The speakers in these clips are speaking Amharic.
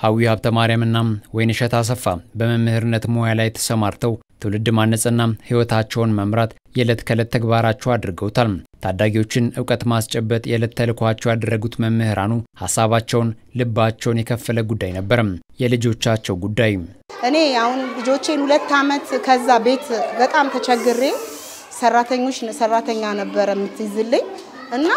ሀዊ ሀብተ ማርያምና ወይንሸት አሰፋ በመምህርነት ሙያ ላይ ተሰማርተው ትውልድ ማነጽና ህይወታቸውን መምራት የዕለት ከዕለት ተግባራቸው አድርገውታል። ታዳጊዎችን ዕውቀት ማስጨበጥ የዕለት ተልዕኳቸው ያደረጉት መምህራኑ ሐሳባቸውን ልባቸውን የከፈለ ጉዳይ ነበር። የልጆቻቸው ጉዳይ እኔ አሁን ልጆቼን 2 አመት ከዛ ቤት በጣም ተቸግሬ ሰራተኛ ነበር የምትይዝልኝ እና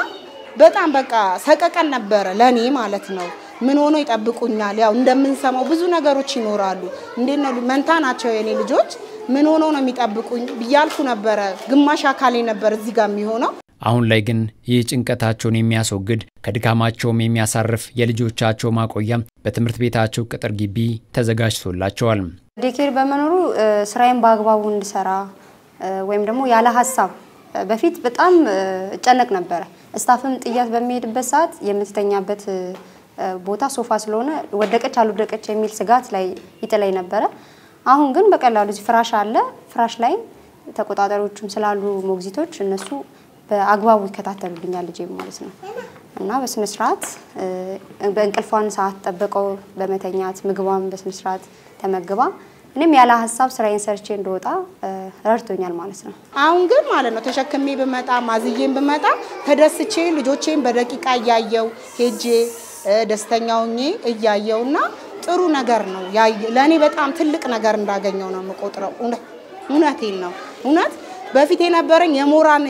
በጣም በቃ ሰቀቀን ነበር ለኔ ማለት ነው። ምን ሆኖ ይጠብቁኛል ያው እንደምንሰማው ብዙ ነገሮች ይኖራሉ እንዴት ነው መንታ ናቸው የኔ ልጆች ምን ሆኖ ነው የሚጠብቁኝ ብያልኩ ነበር ግማሽ አካሌ ነበር እዚህ ጋር የሚሆነው አሁን ላይ ግን ይህ ጭንቀታቸውን የሚያስወግድ ከድካማቸውም የሚያሳርፍ የልጆቻቸው ማቆያ በትምህርት ቤታቸው ቅጥር ግቢ ተዘጋጅቶላቸዋል። ዴኬር በመኖሩ ስራዬን በአግባቡ እንድሰራ ወይም ደግሞ ያለ ሐሳብ በፊት በጣም ጨነቅ ነበር ስታፍም ጥያት በሚሄድበት ሰዓት የምትተኛበት ቦታ ሶፋ ስለሆነ ወደቀች አልወደቀች የሚል ስጋት ላይ ይጥለይ ነበር። አሁን ግን በቀላሉ ፍራሽ አለ ፍራሽ ላይ ተቆጣጣሪዎችም ስላሉ ሞግዚቶች እነሱ በአግባቡ ይከታተሉልኛል ልጄ ማለት ነው። እና በስነ ስርዓት በእንቅልፏን ሰዓት ተጠብቀው በመተኛት ምግቧን በስነ ስርዓት ተመግባ እኔም ያለ ሐሳብ ስራዬን ሰርቼ እንደወጣ ረድቶኛል ማለት ነው። አሁን ግን ማለት ነው ተሸክሜ በመጣ ማዝዬን በመጣ ተደስቼ ልጆቼን በደቂቃ ያያየው ሄጄ ደስተኛውኝ እያየውና ጥሩ ነገር ነው ለኔ በጣም ትልቅ ነገር እንዳገኘው ነው መቆጥረው እውነቴን ነው እውነት በፊት የነበረኝ የሞራን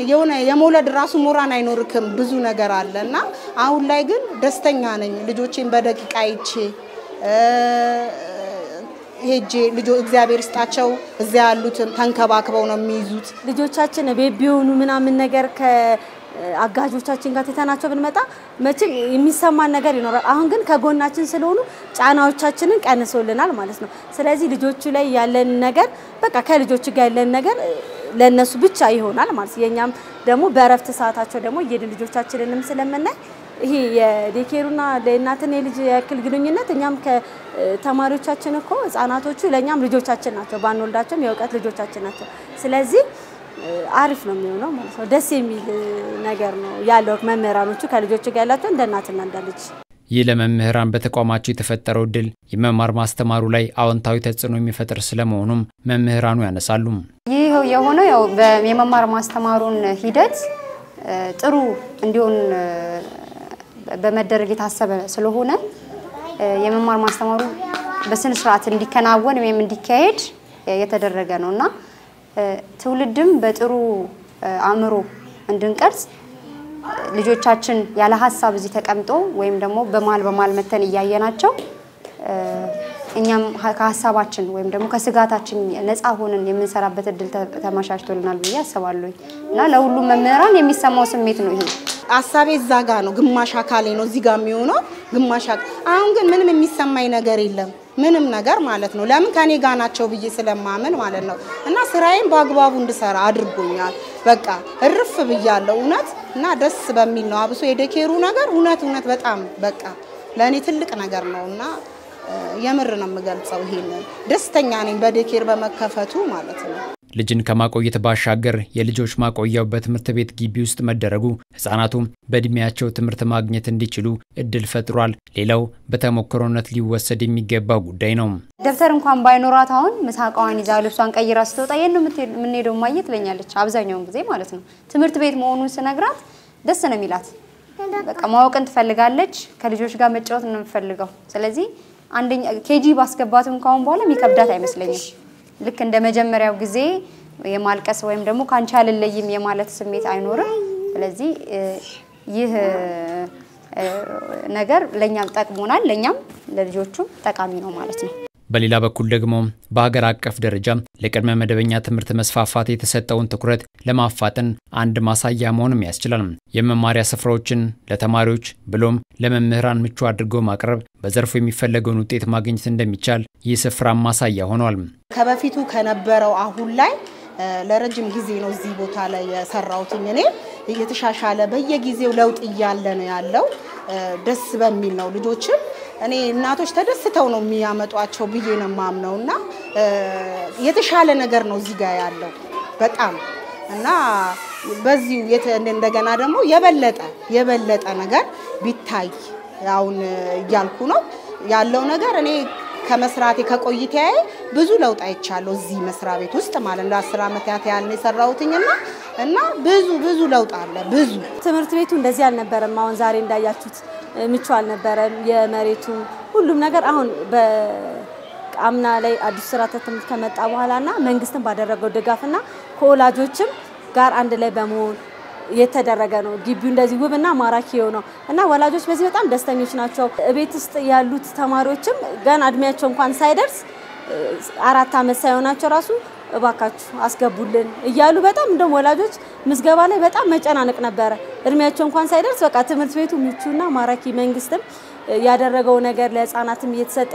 የሞለድ ራሱ ሞራን አይኖርክም ብዙ ነገር አለና አሁን ላይ ግን ደስተኛ ነኝ ልጆቼን በደቂቃ አይቼ ሄጄ ልጆ እግዚአብሔር ይስጣቸው እዛ ያሉትን ተንከባክበው ነው የሚይዙት ልጆቻችን ቤቢውኑ ምናምን ነገር ከአጋጆቻችን ጋር ተተናቸው ብንመጣ መቼም የሚሰማን ነገር ይኖራል። አሁን ግን ከጎናችን ስለሆኑ ጫናዎቻችንን ቀንሶልናል ማለት ነው። ስለዚህ ልጆቹ ላይ ያለን ነገር በቃ ከልጆቹ ጋር ያለን ነገር ለነሱ ብቻ ይሆናል ማለት የኛም ደግሞ በረፍት ሰዓታቸው ደግሞ የልጆቻችንንም ስለምናይ ይሄ የዴኬሩና ለእናትና የልጅ ያክል ግንኙነት እኛም ከተማሪዎቻችን እኮ ህፃናቶቹ ለኛም ልጆቻችን ናቸው ባንወልዳቸውም የውቀት ልጆቻችን ናቸው። ስለዚህ አሪፍ ነው የሚሆነው ማለት ነው። ደስ የሚል ነገር ነው ያለው መምህራኖቹ ከልጆቹ ጋር ያላቸው እንደ እናትና እንደ ልጅ ይህ ለመምህራን በተቋማቸው የተፈጠረው ድል የመማር ማስተማሩ ላይ አዎንታዊ ተጽዕኖ የሚፈጥር ስለመሆኑም መምህራኑ ያነሳሉ። ይህ የሆነው ያው የመማር ማስተማሩን ሂደት ጥሩ እንዲሆን በመደረግ የታሰበ ስለሆነ የመማር ማስተማሩ በስነ ስርዓት እንዲከናወን ወይም እንዲካሄድ የተደረገ ነውና ትውልድም በጥሩ አእምሮ እንድንቀርጽ ልጆቻችን ያለ ሐሳብ እዚህ ተቀምጦ ወይም ደግሞ በማል መተን ያያየናቸው እኛም ከሐሳባችን ወይም ደግሞ ከስጋታችን ነፃ ሆነን የምንሰራበት እድል ተማሻሽቶልናል ብዬ አስባለሁ እና ለሁሉም መምህራን የሚሰማው ስሜት ነው ይሄ አሳቤ ዛጋ ነው ግማሽ አካሌ ነው እዚህ ጋር የሚሆነው ግማሽ አሁን ግን ምንም የሚሰማኝ ነገር የለም ምንም ነገር ማለት ነው ለምን ከኔ ጋር ናቸው ብዬ ስለማመን ማለት ነው እና ስራዬን በአግባቡ እንድሰራ አድርጎኛል በቃ እርፍ ብያለሁ እውነት እና ደስ በሚል ነው አብሶ የዴኬሩ ነገር እውነት በጣም በቃ ለኔ ትልቅ ነገር ነውና የምር ነው የምገልጸው ይሄንን ደስተኛ ነኝ በዴኬር በመከፈቱ ማለት ነው። ልጅን ከማቆየት ባሻገር የልጆች ማቆያው በትምህርት ቤት ግቢ ውስጥ መደረጉ ህፃናቱ በእድሜያቸው ትምህርት ማግኘት እንዲችሉ እድል ፈጥሯል። ሌላው በተሞክሮነት ሊወሰድ የሚገባው ጉዳይ ነው። ደብተር እንኳን ባይኖራት አሁን ምሳቃዋን ይዛ ልብሷን ቀይራ ስትወጣ ምን ሄደው ማየት ለኛለች አብዛኛውን ጊዜ ማለት ነው። ትምህርት ቤት መሆኑን ስነግራት ደስ ነው የሚላት በቃ ማወቅን ትፈልጋለች ከልጆች ጋር መጫወት ነው የምትፈልገው። ስለዚህ አንደኛ ኬጂ ባስገባትም እንኳን በኋላ የሚከብዳት አይመስለኝም። ልክ እንደ መጀመሪያው ጊዜ የማልቀስ ወይም ደግሞ ካንቺ አልለይም የማለት ስሜት አይኖርም። ስለዚህ ይህ ነገር ለኛም ጠቅሞናል ለኛም ለልጆቹም ጠቃሚ ነው ማለት ነው። በሌላ በኩል ደግሞ በአገር አቀፍ ደረጃ ለቅድመ መደበኛ ትምህርት መስፋፋት የተሰጠውን ትኩረት ለማፋጠን አንድ ማሳያ መሆንም ያስችላል። የመማሪያ ስፍራዎችን ለተማሪዎች ብሎም ለመምህራን ምቹ አድርጎ ማቅረብ በዘርፉ የሚፈለገውን ውጤት ማግኘት እንደሚቻል ይህ ስፍራ ማሳያ ሆኗል። ከበፊቱ ከነበረው አሁን ላይ ለረጅም ጊዜ ነው እዚህ ቦታ ላይ የሰራውትኝ እኔ እየተሻሻለ በየጊዜው ለውጥ እያለ ነው ያለው ደስ በሚል ነው ልጆችም እኔ እናቶች ተደስተው ነው የሚያመጧቸው ብዬ ነው ማምነውና የተሻለ ነገር ነው እዚህ ጋር ያለው በጣም እና በዚህ እንደገና ደግሞ የበለጠ ነገር ቢታይ አሁን ያልኩ ነው ያለው ነገር እኔ ከመስራቴ ከቆይታዬ ብዙ ለውጥ አይቻለሁ እዚህ መስሪያ ቤት ውስጥ ማለት ነው። 10 ዓመት ያህል ነው የሰራሁትኝና እና ብዙ ለውጥ አለ። ብዙ ትምህርት ቤቱ እንደዚህ አልነበረም። አሁን ዛሬ እንዳያችሁት ምቹ አልነበረም። የመሬቱ ሁሉም ነገር አሁን በአምና ላይ አዲስ ስርዓተ ትምህርት ከመጣ በኋላና መንግስትን ባደረገው ድጋፍና ከወላጆችም ጋር አንድ ላይ በመሆን የተደረገ ነው ግቢው እንደዚህ ውብና ማራኪ ነው እና ወላጆች በዚህ በጣም ደስተኞች ናቸው። ቤት ውስጥ ያሉት ተማሪዎችም ገና እድሜያቸው እንኳን ሳይደርስ 4 ዓመት ሳይሆናቸው ራሱ እባካችሁ አስገቡልን እያሉ በጣም እንደም ወላጆች ምዝገባ ላይ በጣም መጨናነቅ ነበር። እድሜያቸው እንኳን ሳይደርስ በቃ ትምህርት ቤቱ ምቹና ማራኪ መንግስትም ያደረገው ነገር ለህፃናትም እየተሰጠ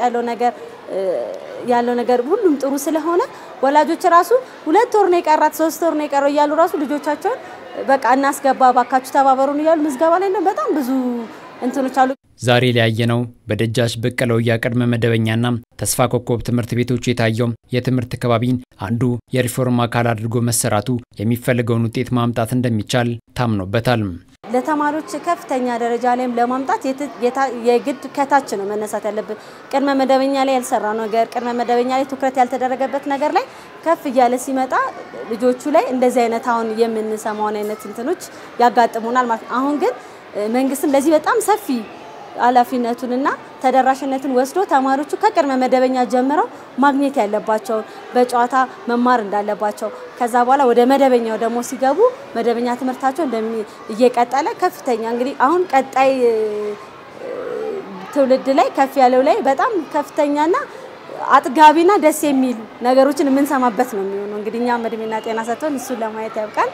ያለው ነገር ሁሉም ጥሩ ስለሆነ ወላጆች ራሱ 2 ወር ነው የቀራት 3 ወር ነው የቀረው እያሉ ራሱ ልጆቻቸውን በቃ እናስገባ ባካችሁ ተባበሩን እያሉ ምዝገባ ላይ ነው በጣም ብዙ እንትኖች አሉ። ዛሬ ላይ ያየነው በደጃች በቀለው ያቀድመ መደበኛና ተስፋ ኮከብ ትምህርት ቤቶች የታየው የትምህርት ከባቢን አንዱ የሪፎርም አካል አድርጎ መሰራቱ የሚፈልገውን ውጤት ማምጣት እንደሚቻል ታምኖበታል። ለተማሪዎች ከፍተኛ ደረጃ ላይም ለማምጣት የግድ ከታች ነው መነሳት ያለበት። ቅድመ መደበኛ ላይ ያልሰራ ነገር ቅድመ መደበኛ ላይ ትኩረት ያልተደረገበት ነገር ላይ ከፍ እያለ ሲመጣ ልጆቹ ላይ እንደዚህ አይነት አሁን የምንሰማው አይነት እንትኖች ያጋጥሙናል ማለት ነው። አሁን ግን መንግስትም ለዚህ በጣም ሰፊ ኃላፊነቱንና ተደራሽነቱን ወስዶ ተማሪዎቹ ከቅድመ መደበኛ ጀምረው ማግኘት ያለባቸው በጨዋታ መማር እንዳለባቸው ከዛ በኋላ ወደ መደበኛው ደግሞ ሲገቡ መደበኛ ትምህርታቸው እየቀጠለ ከፍተኛ እንግዲህ አሁን ቀጣይ ትውልድ ላይ ከፍ ያለው ላይ በጣም ከፍተኛና አጥጋቢና ደስ የሚል ነገሮችን የምንሰማበት ነው የሚሆነው። እንግዲህ እኛ መድሜና ጤና ሰጥቶን እሱን ለማየት ያብቃል።